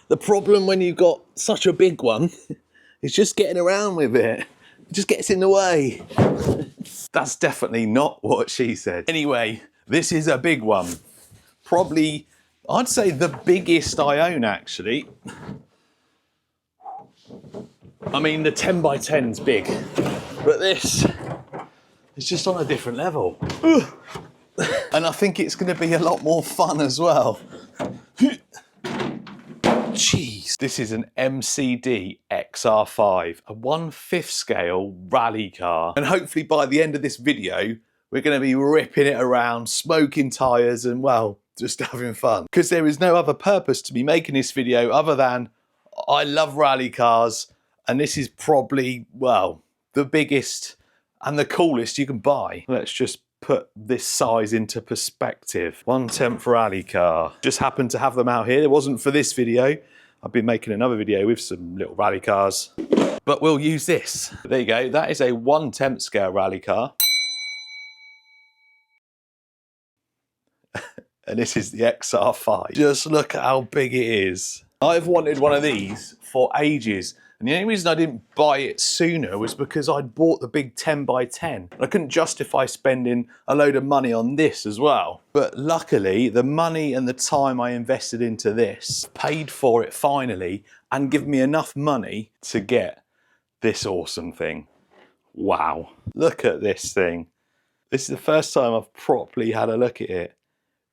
The problem when you've got such a big one is just getting around with it. It just gets in the way. That's definitely not what she said. Anyway, this is a big one. Probably, I'd say the biggest I own actually. I mean, the 10x10's big, but this is just on a different level. And I think it's going to be a lot more fun as well. Jeez. This is an MCD XR5, a 1/5 scale rally car. And hopefully by the end of this video, we're going to be ripping it around, smoking tyres and, well, just having fun. Because there is no other purpose to be making this video other than I love rally cars and this is probably, well, the biggest and the coolest you can buy. Let's just put this size into perspective. 1/10 rally car. Just happened to have them out here. It wasn't for this video. I've been making another video with some little rally cars, but we'll use this. There you go. That is a 1/10 scale rally car. And this is the XR5. Just look at how big it is. I've wanted one of these for ages. And the only reason I didn't buy it sooner was because I'd bought the big 10x10. I couldn't justify spending a load of money on this as well. But luckily, the money and the time I invested into this paid for it finally and give me enough money to get this awesome thing. Wow. Look at this thing. This is the first time I've properly had a look at it.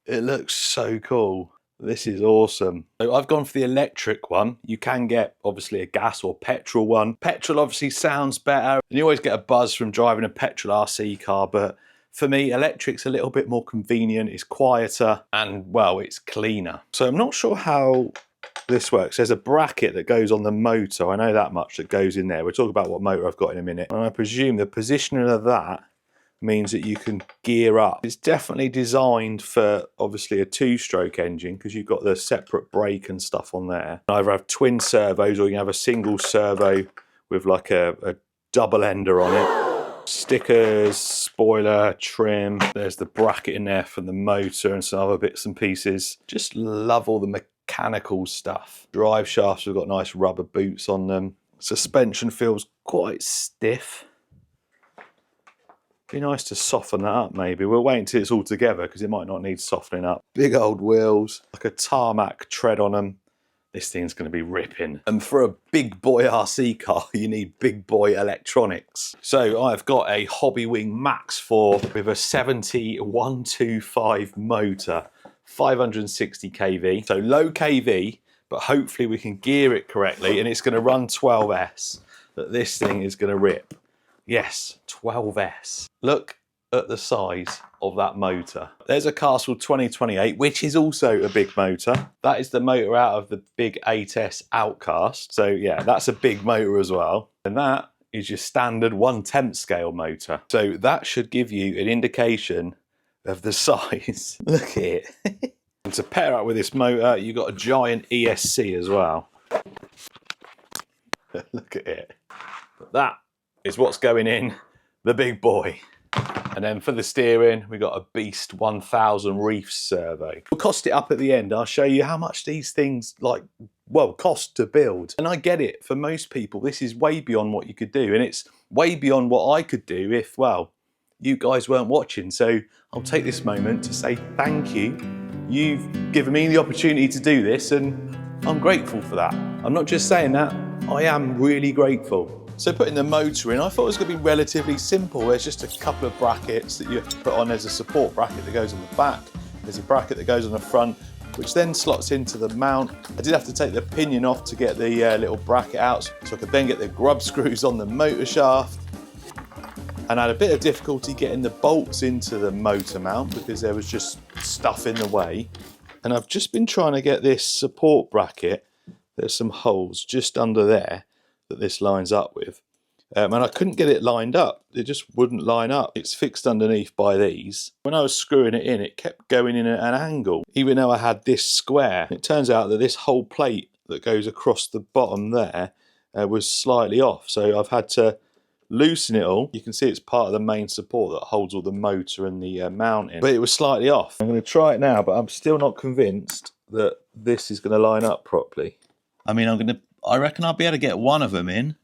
It looks so cool. This is awesome. So I've gone for the electric one. You can get obviously a gas or petrol one. Petrol obviously sounds better. And you always get a buzz from driving a petrol RC car, but for me, electric's a little bit more convenient, it's quieter, and well, it's cleaner. So I'm not sure how this works. There's a bracket that goes on the motor. I know that much that goes in there. We'll talk about what motor I've got in a minute. And I presume the positioning of that means that you can gear up. It's definitely designed for obviously a 2-stroke engine because you've got the separate brake and stuff on there. You either have twin servos or you can have a single servo with like a double ender on it. Stickers, spoiler, trim. There's the bracket in there for the motor and some other bits and pieces. Just love all the mechanical stuff. Drive shafts have got nice rubber boots on them. Suspension feels quite stiff. Be nice to soften that up maybe. We'll wait until it's all together because it might not need softening up. Big old wheels, like a tarmac tread on them. This thing's going to be ripping. And for a big boy RC car, you need big boy electronics. So I've got a Hobbywing Max 4 with a 70125 motor, 560 kV. So low kV, but hopefully we can gear it correctly and it's going to run 12S. But this thing is going to rip. Yes, 12S. Look at the size of that motor. There's a Castle 2028, which is also a big motor. That is the motor out of the big 8S Outcast. So yeah, that's a big motor as well. And that is your standard 1/10 scale motor. So that should give you an indication of the size. Look at it. And to pair up with this motor, you've got a giant ESC as well. Look at it. But that is what's going in the big boy. And then for the steering, we got a Beast 1000 Reef servo. We'll cost it up at the end. I'll show you how much these things cost to build. And I get it, for most people, this is way beyond what you could do. And it's way beyond what I could do if, well, you guys weren't watching. So I'll take this moment to say thank you. You've given me the opportunity to do this and I'm grateful for that. I'm not just saying that, I am really grateful. So putting the motor in, I thought it was going to be relatively simple. There's just a couple of brackets that you have to put on. There's a support bracket that goes on the back. There's a bracket that goes on the front, which then slots into the mount. I did have to take the pinion off to get the little bracket out, so I could then get the grub screws on the motor shaft. And I had a bit of difficulty getting the bolts into the motor mount because there was just stuff in the way. And I've just been trying to get this support bracket. There's some holes just under there that this lines up with. And I couldn't get it lined up. It just wouldn't line up. It's fixed underneath by these. When I was screwing it in, it kept going in at an angle, even though I had this square. It turns out that this whole plate that goes across the bottom there was slightly off. So I've had to loosen it all. You can see it's part of the main support that holds all the motor and the mount in. But it was slightly off. I'm going to try it now, but I'm still not convinced that this is going to line up properly. I mean, I reckon I'll be able to get one of them in.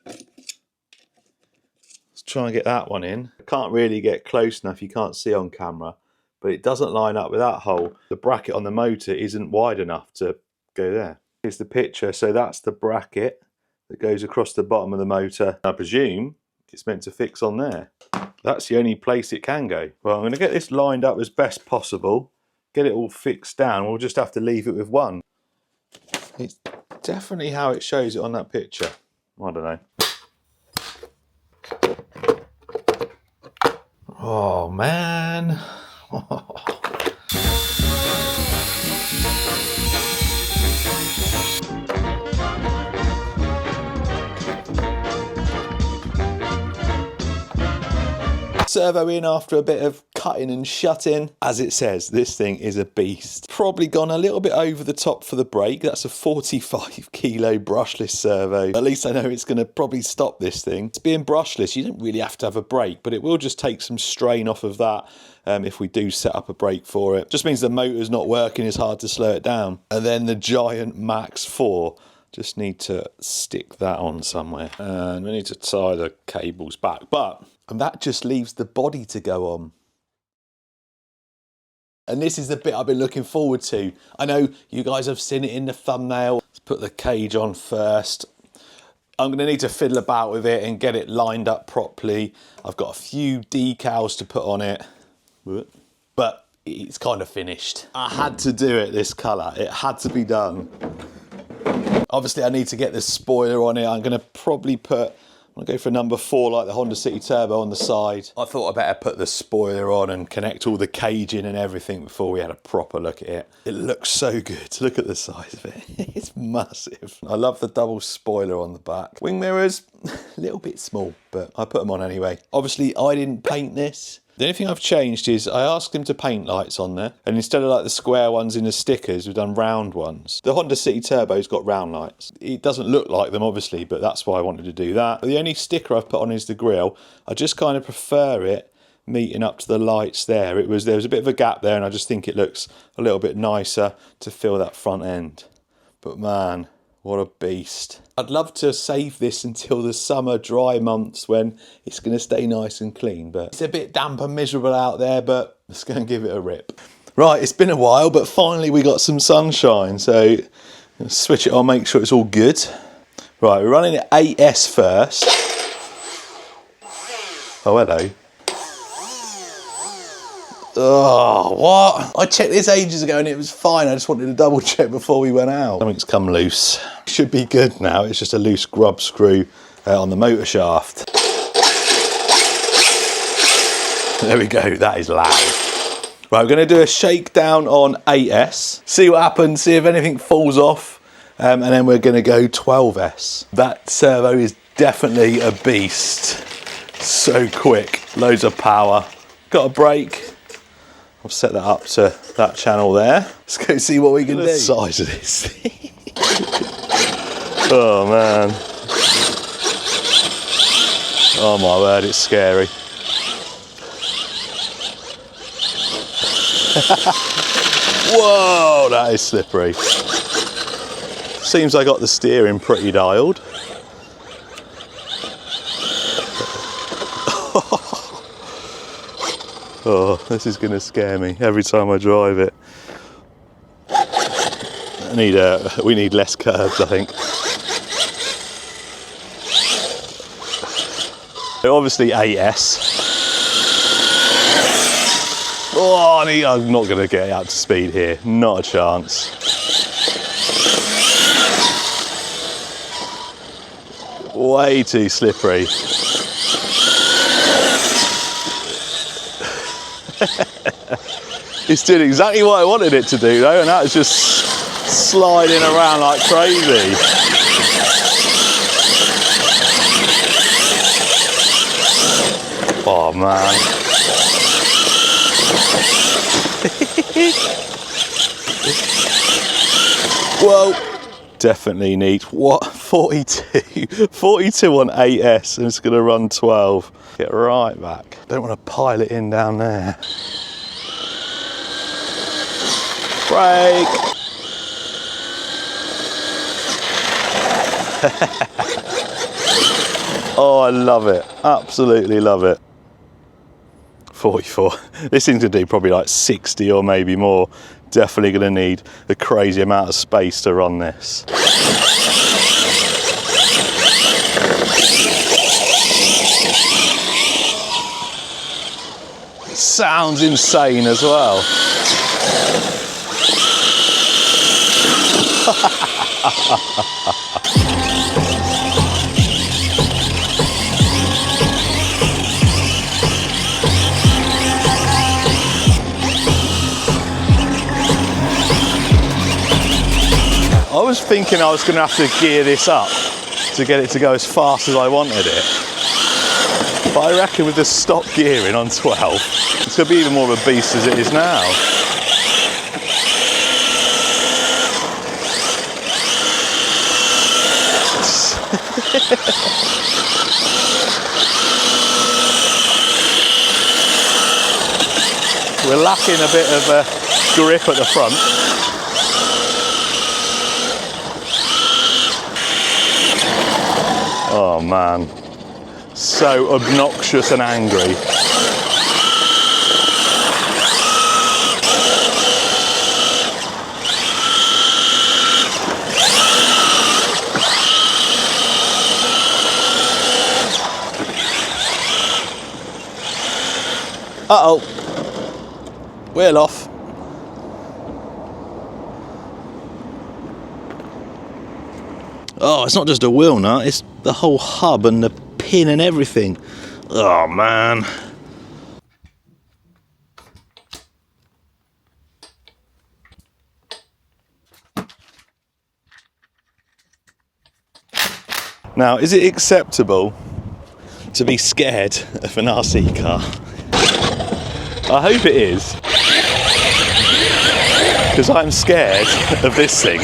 Let's try and get that one in. I can't really get close enough, you can't see on camera, but it doesn't line up with that hole. The bracket on the motor isn't wide enough to go there. Here's the picture. So that's the bracket that goes across the bottom of the motor. I presume it's meant to fix on there. That's the only place it can go. Well, I'm going to get this lined up as best possible, get it all fixed down. We'll just have to leave it with one. It's definitely how it shows it on that picture. I don't know. Oh man. Servo in after a bit of cutting and shutting. As it says, this thing is a beast. Probably gone a little bit over the top for the brake. That's a 45 kilo brushless servo. At least I know it's going to probably stop this thing. It's being brushless, you don't really have to have a brake, but it will just take some strain off of that if we do set up a brake for it. Just means the motor's not working, it's hard to slow it down. And then the giant Max 4. Just need to stick that on somewhere. And we need to tie the cables back. And that just leaves the body to go on. And this is the bit I've been looking forward to. I know you guys have seen it in the thumbnail. Let's put the cage on first. I'm going to need to fiddle about with it and get it lined up properly. I've got a few decals to put on it. But it's kind of finished. I had to do it this colour. It had to be done. Obviously I need to get this spoiler on it. I'm going to probably I'll go for number 4 like the Honda City Turbo on the side. I thought I better put the spoiler on and connect all the cage in and everything before we had a proper look at it. It looks so good. Look at the size of it. It's massive. I love the double spoiler on the back. Wing mirrors, a little bit small, but I put them on anyway. Obviously I didn't paint this. The only thing I've changed is I asked him to paint lights on there, and instead of like the square ones in the stickers, we've done round ones. The Honda City Turbo's got round lights. It doesn't look like them obviously, but that's why I wanted to do that. The only sticker I've put on is the grille. I just kind of prefer it meeting up to the lights there. There was a bit of a gap there, and I just think it looks a little bit nicer to fill that front end. But man, what a beast. I'd love to save this until the summer dry months when it's going to stay nice and clean, but it's a bit damp and miserable out there, but let's go and give it a rip. Right, it's been a while, but finally we got some sunshine, so switch it on, make sure it's all good. Right, we're running at 8S first. Oh, hello. Oh, what? I checked this ages ago and it was fine. I just wanted to double check before we went out. Something's come loose. Should be good now. It's just a loose grub screw on the motor shaft. There we go. That is loud. Right, we're going to do a shakedown on 8S. See what happens. See if anything falls off. And then we're going to go 12S. That servo is definitely a beast. So quick. Loads of power. Got a brake. I'll set that up to that channel there. Let's go see what we can do. The size of this thing. Oh man. Oh my word, it's scary. Whoa, that is slippery. Seems I got the steering pretty dialed. Oh, this is going to scare me every time I drive it. We need less curbs, I think. Obviously 8S. Oh, I'm not going to get it up to speed here. Not a chance. Way too slippery. It's doing exactly what I wanted it to do though, and that was just sliding around like crazy. Oh man. Whoa. Definitely neat. What? 42? 42 on 8S, and it's going to run 12. Get right back. Don't want to pile it in down there. Brake! Oh, I love it. Absolutely love it. 44. This thing's gonna do probably like 60 or maybe more. Definitely gonna need a crazy amount of space to run this. Sounds insane as well. I was thinking I was going to have to gear this up to get it to go as fast as I wanted it. But I reckon with the stock gearing on 12, it's going to be even more of a beast as it is now. We're lacking a bit of grip at the front. Oh man, so obnoxious and angry. Uh-oh, wheel off. Oh, it's not just a wheel nut, it's the whole hub and the pin and everything. Oh man. Now, is it acceptable to be scared of an RC car? I hope it is. Because I'm scared of this thing.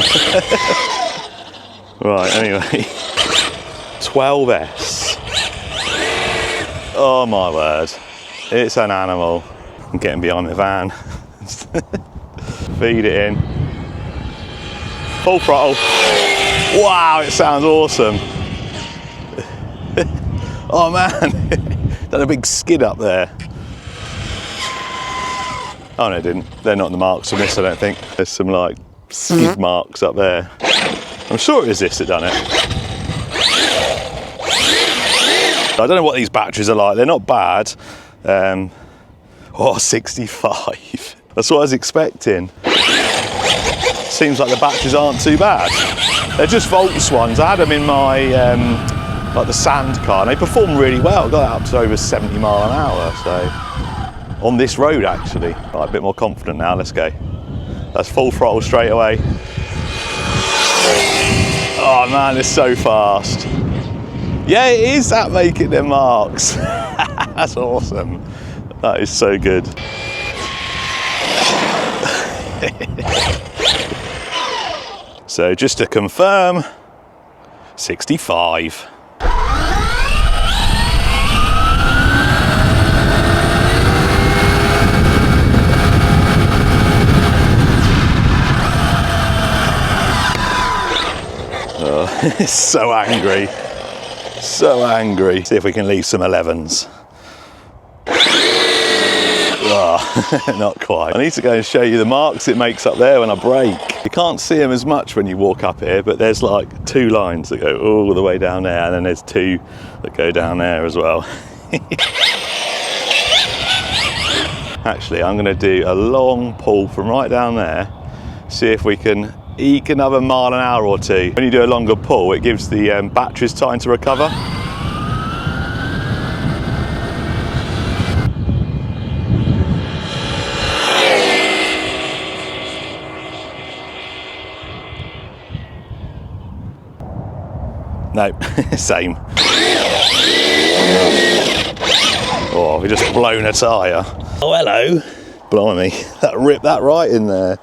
Right, anyway. 12S. Oh my word. It's an animal. I'm getting behind my van. Feed it in. Full throttle. Wow, it sounds awesome. Oh man. Done a big skid up there. Oh no, it didn't. They're not the marks on this, I don't think. There's some like skid marks up there. I'm sure it was this that done it. I don't know what these batteries are like. They're not bad. Oh, 65. That's what I was expecting. Seems like the batteries aren't too bad. They're just Volts ones. I had them in my, like the sand car, and they perform really well. I got up to over 70 mile an hour, so. On this road, actually. Right, a bit more confident now, let's go. That's full throttle straight away. Oh man, it's so fast. Yeah, it is that making them marks. That's awesome. That is so good. So just to confirm, 65. Oh, it's so angry. So angry. See if we can leave some 11s. Oh, not quite. I need to go and show you the marks it makes up there when I brake. You can't see them as much when you walk up here, but there's like 2 lines that go all the way down there, and then there's 2 that go down there as well. Actually, I'm going to do a long pull from right down there, see if we can eke another mile an hour or 2. When you do a longer pull, it gives the batteries time to recover. No, same. Oh, we just blown a tyre. Oh, hello. Blimey, that ripped that right in there.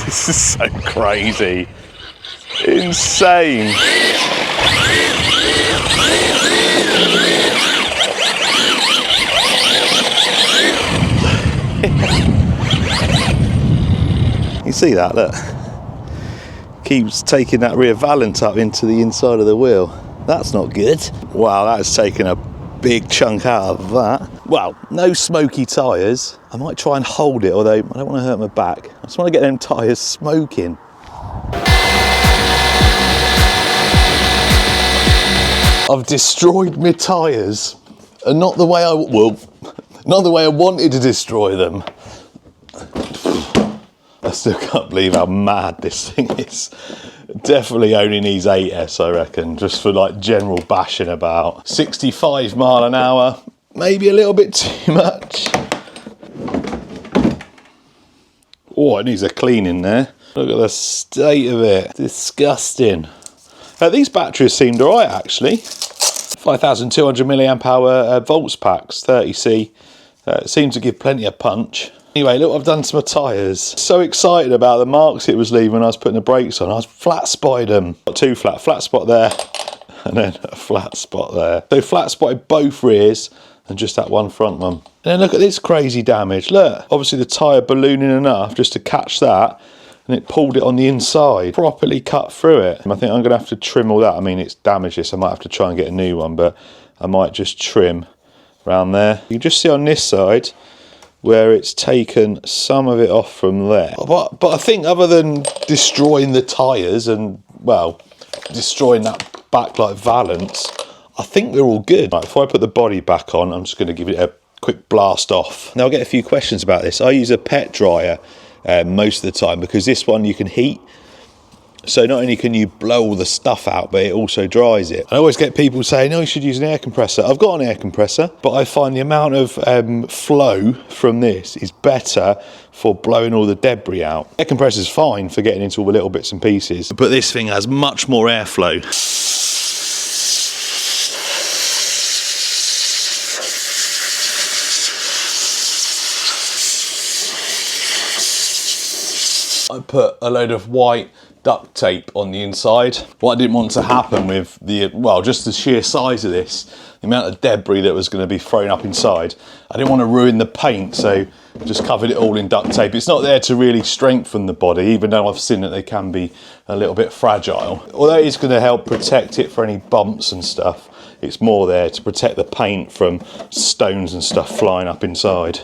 This is so crazy. Insane. You see that, look? Keeps taking that rear valance up into the inside of the wheel. That's not good. Wow, that has taken a big chunk out of that. Well, no smoky tyres. I might try and hold it, although I don't want to hurt my back. I just want to get them tyres smoking. I've destroyed my tyres, and not the way not the way I wanted to destroy them. I still can't believe how mad this thing is. Definitely only needs 8S, I reckon, just for like general bashing about. 65 mile an hour, maybe a little bit too much. Oh, it needs a clean in there. Look at the state of it. Disgusting. These batteries seemed all right, actually. 5,200 milliamp hour volts packs, 30C. Seems to give plenty of punch. Anyway, look what I've done to my tyres. So excited about the marks it was leaving when I was putting the brakes on. I was flat spotted them. Not too flat spot there, and then a flat spot there. So flat spotted both rears and just that one front one. And then look at this crazy damage. Look, obviously the tyre ballooning enough just to catch that, and it pulled it on the inside, properly cut through it. I think I'm gonna have to trim all that. I mean, it's damaged this, I might have to try and get a new one, but I might just trim around there. You can just see on this side where it's taken some of it off from there. But I think other than destroying the tyres and, well, destroying that backlight valance, I think we're all good. Right, before I put the body back on, I'm just going to give it a quick blast off. Now I'll get a few questions about this. I use a pet dryer most of the time because this one you can heat. So not only can you blow all the stuff out, but it also dries it. I always get people saying, oh, you should use an air compressor. I've got an air compressor, but I find the amount of flow from this is better for blowing all the debris out. Air compressor's fine for getting into all the little bits and pieces, but this thing has much more airflow. I put a load of white duct tape on the inside. What I didn't want to happen with the, well, just the sheer size of this, the amount of debris that was going to be thrown up inside, I didn't want to ruin the paint, so just covered it all in duct tape. It's not there to really strengthen the body, even though I've seen that they can be a little bit fragile. Although it's going to help protect it for any bumps and stuff, it's more there to protect the paint from stones and stuff flying up inside.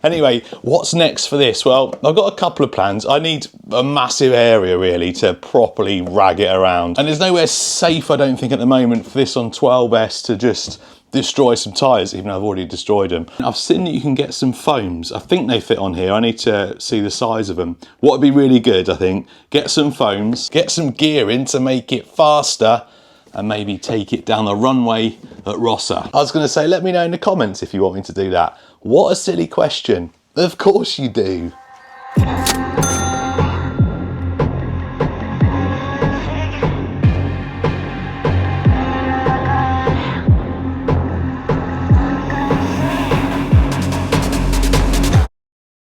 Anyway, what's next for this? Well, I've got a couple of plans. I need a massive area really to properly rag it around. And there's nowhere safe, I don't think, at the moment for this on 12S to just destroy some tyres, even though I've already destroyed them. I've seen that you can get some foams. I think they fit on here. I need to see the size of them. What would be really good, I think, get some foams, get some gear in to make it faster, and maybe take it down the runway at Rossa. I was going to say, let me know in the comments if you want me to do that. What a silly question. Of course you do.